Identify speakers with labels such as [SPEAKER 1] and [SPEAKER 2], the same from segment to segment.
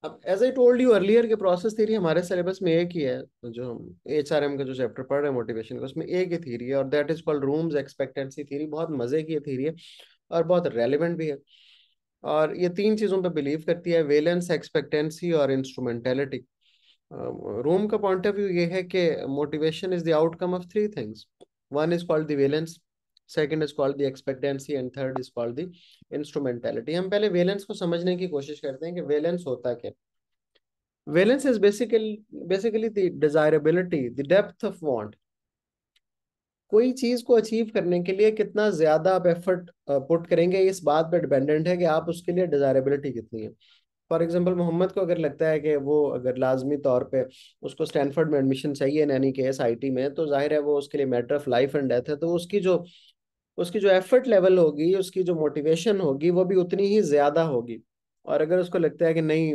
[SPEAKER 1] अब as I told you earlier के process theory हमारे सिलेबस में एक ही है, जो हम एचआरएम का जो चैप्टर पढ़ रहे हैं मोटिवेशन का, उसमें एक ही थ्योरी है और that is called rooms expectancy theory. बहुत मजे की थ्योरी है और बहुत रेलिवेंट भी है। और ये तीन चीजों पे बिलीव करती है, वेलेंस, एक्सपेक्टेंसी और इंस्ट्रूमेंटेलिटी। रूम का पॉइंट ऑफ व्यू ये है कि motivation is the outcome of three things. One is called the valence, second is called the expectancy and third is called the instrumentality. हम पहले valence को समझने की कोशिश करते हैं कि वेलेंस होता क्या। Valence is basically the desirability, the depth of want. कोई चीज को अचीव करने के लिए कितना ज्यादा आप एफर्ट पुट करेंगे, इस बात पे डिपेंडेंट है कि आप उसके लिए डिजायरेबिलिटी कितनी है। फॉर एग्जांपल, मोहम्मद को अगर लगता है कि वो अगर लाजमी तौर पे उसको स्टैनफोर्ड में एडमिशन चाहिए इन एनी केस आईटी में, तो जाहिर है वो उसके लिए matter of life and death है। तो उसकी जो एफर्ट लेवल होगी, उसकी जो मोटिवेशन होगी, वो भी उतनी ही ज्यादा होगी। और अगर उसको लगता है कि नहीं,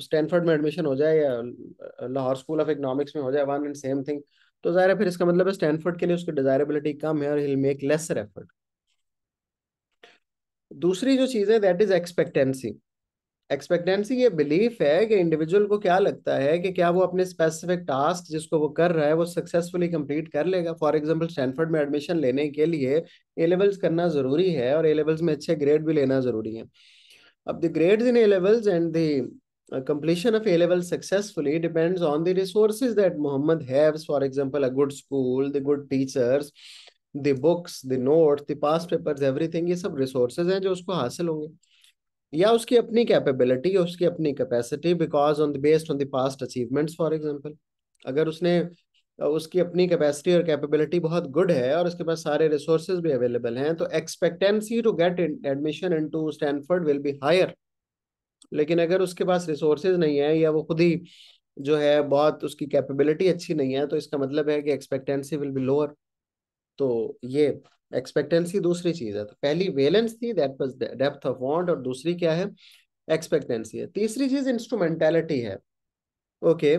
[SPEAKER 1] स्टैनफोर्ड में एडमिशन हो जाए या लाहौर स्कूल ऑफ इकोनॉमिक्स में हो जाए, वन एंड सेम थिंग, तो जाहिर है फिर इसका मतलब है स्टैनफोर्ड के लिए उसकी डिजायरेबिलिटी कम है और he will make lesser effort. दूसरी जो चीज है दैट इज एक्सपेक्टेंसी। एक्सपेक्टेंसी ये बिलीफ है कि इंडिविजुअल को क्या लगता है कि क्या वो अपने स्पेसिफिक टास्क जिसको वो कर रहा है वो सक्सेसफुली कंप्लीट कर लेगा। फॉर एग्जांपल, स्टैनफोर्ड में एडमिशन लेने के लिए ए लेवल्स करना जरूरी है और ए लेवल्स में अच्छे ग्रेड भी लेना जरूरी है। अब the grades in A levels and the completion of A levels successfully depends on the resources that Muhammad has. For example, a good school, the good teachers, the books, the notes, the past papers, everything, ये सब resources हैं जो उसको हासिल होंगे, या उसकी अपनी कैपेबिलिटी, उसकी अपनी capacity, because on the based on the past achievements. For example, अगर उसने उसकी अपनी कैपेसिटी और कैपेबिलिटी बहुत गुड है और उसके पास सारे रिसोर्सेज भी अवेलेबल हैं, तो expectancy to get admission into Stanford will be higher. लेकिन अगर उसके पास रिसोर्सेज नहीं है या वो खुद ही जो है बहुत उसकी कैपेबिलिटी अच्छी नहीं है, तो इसका मतलब है कि एक्सपेक्टेंसी विल बी लोअर। तो ये एक्सपेक्टेंसी दूसरी चीज है। तो पहली वेलेंस थी, that was depth of want, और दूसरी क्या है, एक्सपेक्टेंसी है। तीसरी चीज इंस्ट्रूमेंटेलिटी है। ओके,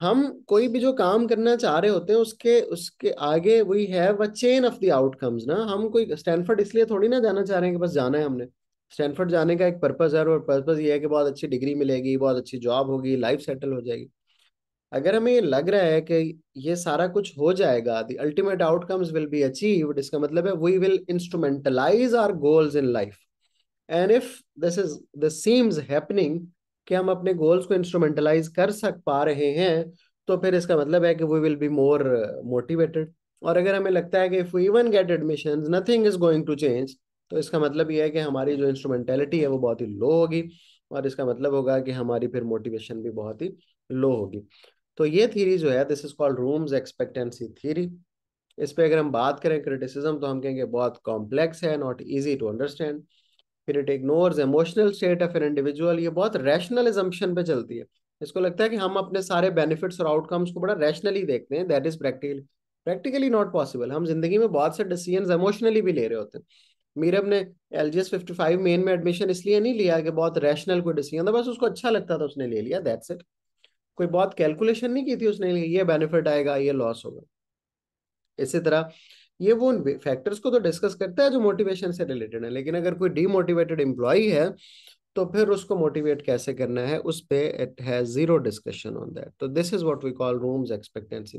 [SPEAKER 1] हम कोई भी जो काम करना चाह रहे होते हैं उसके उसके आगे we have a chain of the outcomes ना। हम कोई स्टैनफोर्ड इसलिए थोड़ी ना जाना चाह रहे हैं कि बस जाना है हमने। स्टैनफोर्ड जाने का एक पर्पस है और पर्पस ये है कि बहुत अच्छी डिग्री मिलेगी, बहुत अच्छी जॉब होगी, लाइफ सेटल हो जाएगी। अगर हमें ये लग रहा है कि ये सारा कुछ हो जाएगा, the ultimate outcomes will be achieved, इसका मतलब है we will instrumentalize our goals in life. And if this seems happening कि हम अपने गोल्स को इंस्ट्रूमेंटलाइज कर सक पा रहे हैं, तो फिर इसका मतलब है कि we will be more motivated. और अगर हमें लगता है कि if we even get admission nothing is going to change, तो इसका मतलब ये है कि हमारी जो इंस्ट्रूमेंटेलिटी है वो बहुत ही लो होगी, और इसका मतलब होगा कि हमारी फिर मोटिवेशन भी बहुत ही लो होगी। तो ये थ्योरी जो है, this is called rooms expectancy theory. इस पे अगर हम बात करें क्रिटिसिज्म, तो हम कहेंगे बहुत कॉम्प्लेक्स है, नॉट इजी टू अंडरस्टैंड। फिर it ignores emotional state of an individual, ये बहुत रैशनल assumption पे चलती है। इसको लगता है कि हम अपने सारे बेनिफिट्स और आउटकम्स को बड़ा रैशनली देखते हैं, that is practically not possible. हम जिंदगी में बहुत से डिसीजंस इमोशनली भी ले रहे होते हैं। मीरब ने LGS 55 मेन में एडमिशन इसलिए नहीं लिया कि बहुत रैशनल कोई डिसीजन था, बस उसको अच्छा लगता था उसने ले लिया, दैट्स इट। कोई बहुत कैलकुलेशन नहीं की थी उसने, ये बेनिफिट आएगा, ये लॉस होगा। इसी तरह ये वो फैक्टर्स को तो डिस्कस करता है जो मोटिवेशन से रिलेटेड है, लेकिन अगर कोई डीमोटिवेटेड एम्प्लॉय है तो फिर उसको मोटिवेट कैसे करना है उस पे it has zero discussion on that. तो this is what we call rooms expectancy.